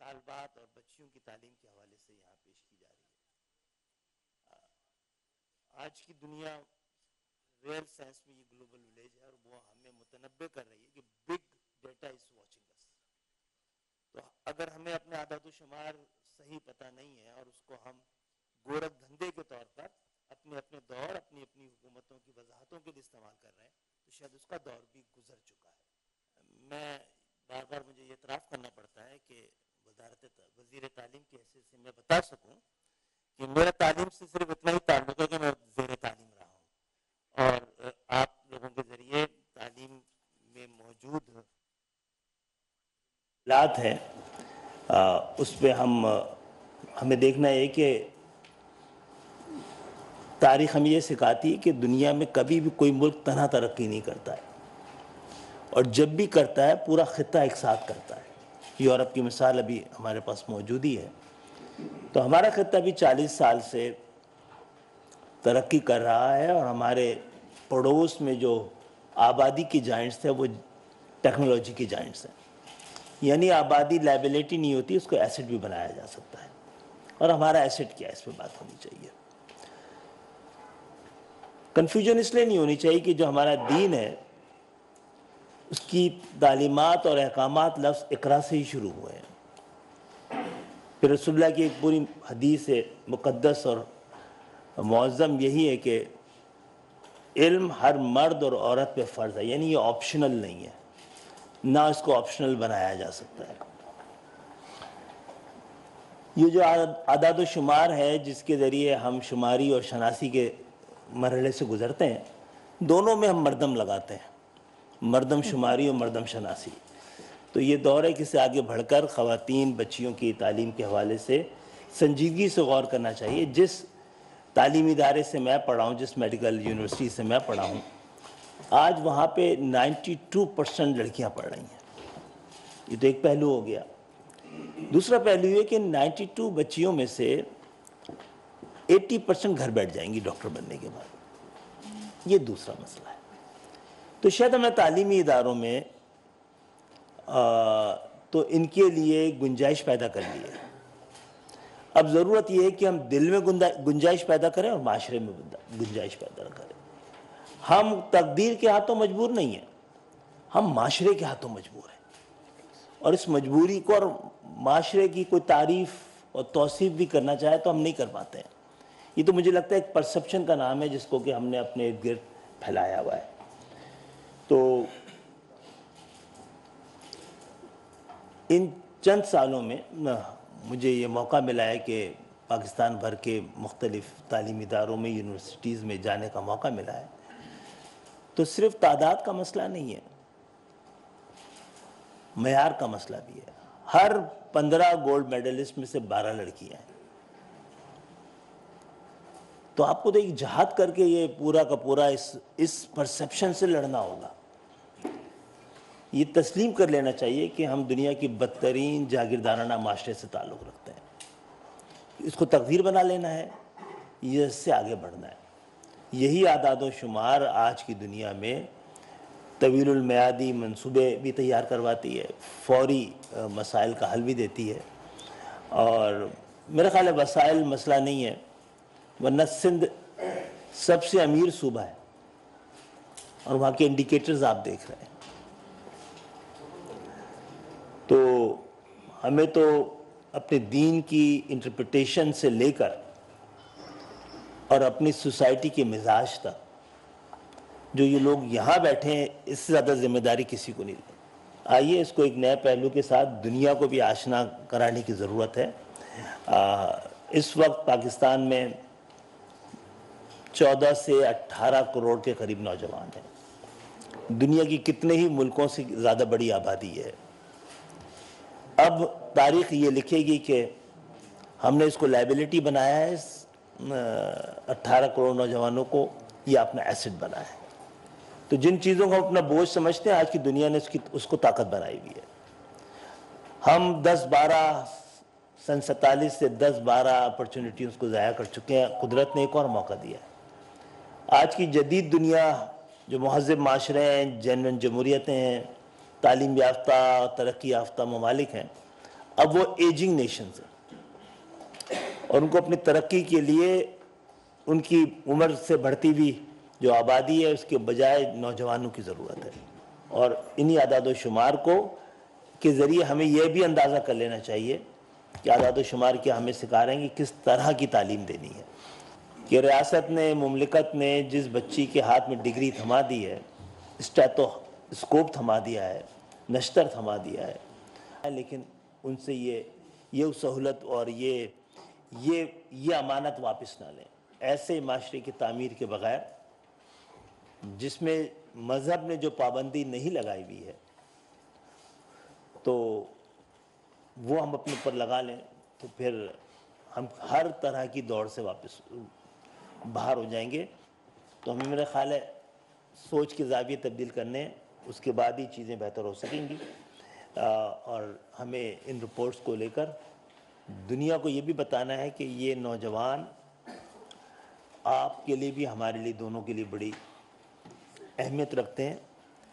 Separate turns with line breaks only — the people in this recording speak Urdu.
طالبات اور بچیوں کی تعلیم کے حوالے سے یہاں پیش کی جا رہی ہے۔ آج کی دنیا ریئل سینس میں یہ گلوبل ولیج ہے، اور وہ ہمیں متنبع کر رہی ہے کہ بگ ڈیٹا از واچنگ اس۔ تو اگر ہمیں اپنے عادات و شمار صحیح پتہ نہیں ہے اور اس کو ہم گورکھ دھندے کے طور پر اپنے اپنے دور اپنی اپنی حکومتوں کی وضاحتوں کے لیے استعمال کر رہے ہیں، تو شاید اس کا دور بھی گزر چکا ہے۔ میں بار بار مجھے یہ اعتراف کرنا پڑتا ہے کہ وزیر تعلیم کی حیثیت سے میں بتا سکوں کہ میرا تعلیم سے صرف اتنا ہی تعلق ہے کہ میں زیر تعلیم رہا ہوں، اور آپ لوگوں کے ذریعے تعلیم میں موجود حالات ہیں اس پہ ہمیں دیکھنا ہے کہ تاریخ ہمیں یہ سکھاتی ہے کہ دنیا میں کبھی بھی کوئی ملک تنہا ترقی نہیں کرتا ہے، اور جب بھی کرتا ہے پورا خطہ ایک ساتھ کرتا ہے۔ یورپ کی مثال ابھی ہمارے پاس موجود ہی ہے۔ تو ہمارا خطہ بھی 40 سال سے ترقی کر رہا ہے، اور ہمارے پڑوس میں جو آبادی کی جائنٹس ہیں وہ ٹیکنالوجی کی جائنٹس ہیں۔ یعنی آبادی لائبلٹی نہیں ہوتی، اس کو ایسٹ بھی بنایا جا سکتا ہے، اور ہمارا ایسٹ کیا ہے اس پہ بات ہونی چاہیے۔ کنفیوژن اس لیے نہیں ہونی چاہیے کہ جو ہمارا دین ہے اس کی تعلیمات اور احکامات لفظ اقرا سے ہی شروع ہوئے ہیں۔ پھر رسول اللہ کی ایک پوری حدیث ہے مقدس اور معظم، یہی ہے کہ علم ہر مرد اور عورت پہ فرض ہے، یعنی یہ آپشنل نہیں ہے، نہ اس کو آپشنل بنایا جا سکتا ہے۔ یہ جو اعداد و شمار ہے جس کے ذریعے ہم شماری اور شناسی کے مرحلے سے گزرتے ہیں، دونوں میں ہم مردم لگاتے ہیں، مردم شماری اور مردم شناسی۔ تو یہ دور ہے کہ اسے آگے بڑھ کر خواتین بچیوں کی تعلیم کے حوالے سے سنجیدگی سے غور کرنا چاہیے۔ جس تعلیمی ادارے سے میں پڑھا ہوں، جس میڈیکل یونیورسٹی سے میں پڑھا ہوں، آج وہاں پہ 92% لڑکیاں پڑھ رہی ہیں۔ یہ تو ایک پہلو ہو گیا۔ دوسرا پہلو یہ کہ 92 بچیوں میں سے 80% گھر بیٹھ جائیں گی ڈاکٹر بننے کے بعد۔ یہ دوسرا مسئلہ ہے۔ تو شاید ہم نے تعلیمی اداروں میں تو ان کے لیے گنجائش پیدا کر لی ہے۔ اب ضرورت یہ ہے کہ ہم دل میں گنجائش پیدا کریں اور معاشرے میں گنجائش پیدا کریں۔ ہم تقدیر کے ہاتھوں مجبور نہیں ہیں، ہم معاشرے کے ہاتھوں مجبور ہیں، اور اس مجبوری کو اور معاشرے کی کوئی تعریف اور توصیف بھی کرنا چاہے تو ہم نہیں کر پاتے ہیں۔ یہ تو مجھے لگتا ہے ایک پرسپشن کا نام ہے جس کو کہ ہم نے اپنے ارد گرد پھیلایا ہوا ہے۔ تو ان چند سالوں میں مجھے یہ موقع ملا ہے کہ پاکستان بھر کے مختلف تعلیمی اداروں میں یونیورسٹیز میں جانے کا موقع ملا ہے۔ تو صرف تعداد کا مسئلہ نہیں ہے، معیار کا مسئلہ بھی ہے۔ ہر 15 گولڈ میڈلسٹ میں سے 12 لڑکیاں ہیں۔ تو آپ کو تو ایک جہاد کر کے یہ پورا کا پورا اس پرسپشن سے لڑنا ہوگا۔ یہ تسلیم کر لینا چاہیے کہ ہم دنیا کی بدترین جاگیردارانہ معاشرے سے تعلق رکھتے ہیں۔ اس کو تقدیر بنا لینا ہے، یہ اس سے آگے بڑھنا ہے۔ یہی اعداد و شمار آج کی دنیا میں طویل المیعادی منصوبے بھی تیار کرواتی ہے، فوری مسائل کا حل بھی دیتی ہے، اور میرا خیال ہے وسائل مسئلہ نہیں ہے، ورنہ سندھ سب سے امیر صوبہ ہے اور وہاں کے انڈیکیٹرز آپ دیکھ رہے ہیں۔ تو ہمیں تو اپنے دین کی انٹرپریٹیشن سے لے کر اور اپنی سوسائٹی کے مزاج تک، جو یہ لوگ یہاں بیٹھے ہیں اس سے زیادہ ذمہ داری کسی کو نہیں لیں۔ آئیے اس کو ایک نئے پہلو کے ساتھ دنیا کو بھی آشنا کرانے کی ضرورت ہے۔ اس وقت پاکستان میں 14 سے 18 کروڑ کے قریب نوجوان ہیں۔ دنیا کی کتنے ہی ملکوں سے زیادہ بڑی آبادی ہے۔ اب تاریخ یہ لکھے گی کہ ہم نے اس کو لائبلٹی بنایا ہے، 18 کروڑ نوجوانوں کو یہ اپنا ایسٹ بنا ہے۔ تو جن چیزوں کو ہم اپنا بوجھ سمجھتے ہیں، آج کی دنیا نے اس کو طاقت بنائی ہوئی ہے۔ ہم 47 سے 10-12 اپرچونٹیز کو ضائع کر چکے ہیں۔ قدرت نے ایک اور موقع دیا ہے۔ آج کی جدید دنیا جو مہذب معاشرے ہیں، جنرل جمہوریتیں ہیں، تعلیم یافتہ ترقی یافتہ ممالک ہیں، اب وہ ایجنگ نیشنز ہیں اور ان کو اپنی ترقی کے لیے ان کی عمر سے بڑھتی ہوئی جو آبادی ہے اس کے بجائے نوجوانوں کی ضرورت ہے. اور انہی اعداد و شمار کے ذریعے ہمیں یہ بھی اندازہ کر لینا چاہیے کہ اعداد و شمار کیا ہمیں سکھا رہے ہیں کہ کس طرح کی تعلیم دینی ہے. کہ ریاست نے، مملکت نے جس بچی کے ہاتھ میں ڈگری تھما دی ہے، اسکوپ تھما دیا ہے، نشتر تھما دیا ہے، لیکن ان سے یہ سہولت اور یہ امانت واپس نہ لیں. ایسے معاشرے کی تعمیر کے بغیر جس میں مذہب نے جو پابندی نہیں لگائی ہوئی ہے تو وہ ہم اپنے اوپر لگا لیں تو پھر ہم ہر طرح کی دوڑ سے واپس باہر ہو جائیں گے. تو ہمیں میرا خیال ہے سوچ کے زاویے تبدیل کرنے ہیں، اس کے بعد ہی چیزیں بہتر ہو سکیں گی. اور ہمیں ان رپورٹس کو لے کر دنیا کو یہ بھی بتانا ہے کہ یہ نوجوان آپ کے لیے بھی ہمارے لیے دونوں کے لیے بڑی اہمیت رکھتے ہیں.